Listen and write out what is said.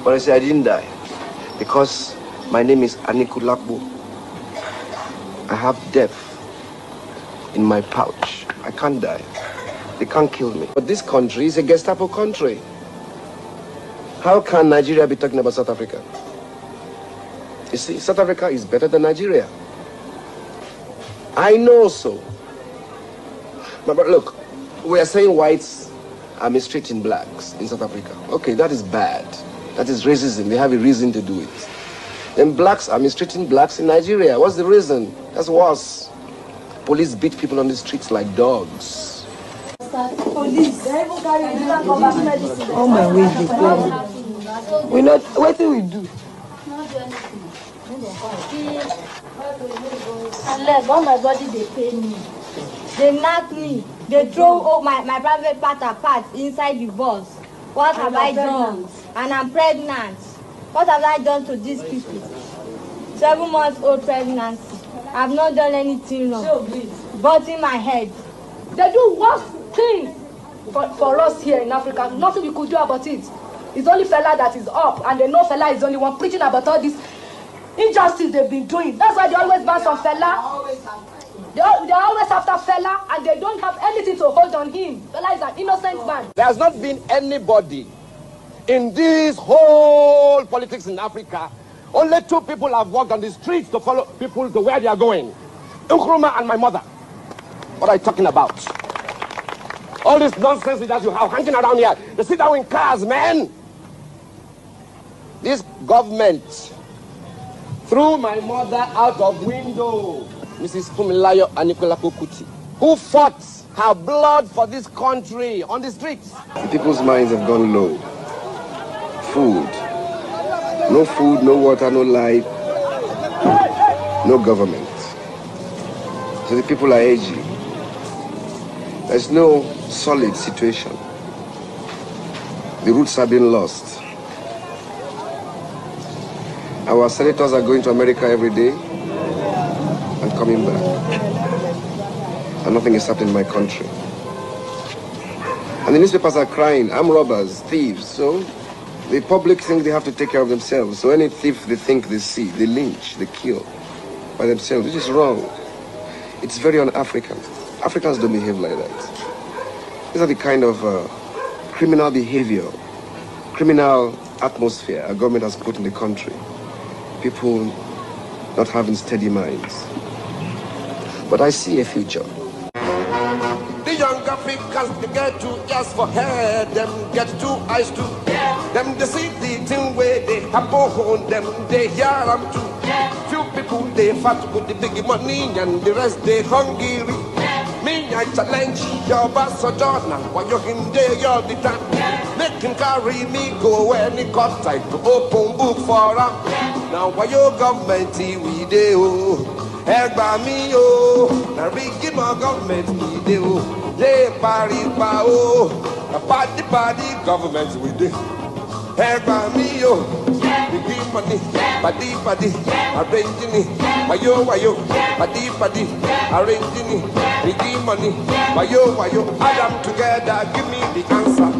But I say I didn't die because my name is Anikulapo. I have death in my pouch. I can't die. They can't kill me. But this country is a Gestapo country. How can Nigeria be talking about South Africa? You see, South Africa is better than Nigeria. I know so. But look, we are saying whites are mistreating blacks in South Africa. Okay, that is bad. That is racism. They have a reason to do it. Then blacks are mistreating blacks in Nigeria. What's the reason? That's worse. Police beat people on the streets like dogs. Police. Oh my way, we not. What do we do? Unless all my body they pay me. They knock me. They throw my private part apart inside the bus. What have I done? And I'm pregnant. What have I done to these people? 7 months old pregnancy. I've not done anything wrong. But in my head. They do worse things for us here in Africa. Nothing we could do about it. It's only Fela that is up, and they know Fela is the only one preaching about all this injustice they've been doing. That's why they always ban on Fela. They're always after Fela, and they don't have anything to hold on him. Fela is an innocent man. There has not been anybody in this whole politics in Africa. Only 2 people have walked on the streets to follow people to where they are going. Nkrumah and my mother. What are you talking about? All this nonsense that you have hanging around here. They sit down in cars, man. This government threw my mother out of window. Mrs. Fumilayo Anikulapo Kuti, who fought her blood for this country on the streets. The people's minds have gone low. Food. No food, no water, no light, no government. So the people are aging. There's no solid situation. The roots have been lost. Our senators are going to America every day and coming back. And nothing is happening in my country. And the newspapers are crying, armed robbers, thieves. So the public think they have to take care of themselves. So any thief they think they see, they lynch, they kill by themselves, which is wrong. It's very un-African. Africans don't behave like that. These are the kind of criminal behavior, criminal atmosphere our government has put in the country. People not having steady minds. But I see a future. The young Africans, they get to just for head, them get to eyes too. Them they see the thing where they happen on them, they hear them too. Few people they fat with the big money and the rest they hungry. Me I challenge your boss or Jordan, while you're in there all the time. They can carry me go any cut tight to open book for them. Now why your government we do? Egba mi o, na rigi my government we do. Ye paripa o, a party government we do. Egba mi o, rigi money, padi, arranging it. Wayo, padi, arranging it. Rigi money, wayo, add them together, give me the answer.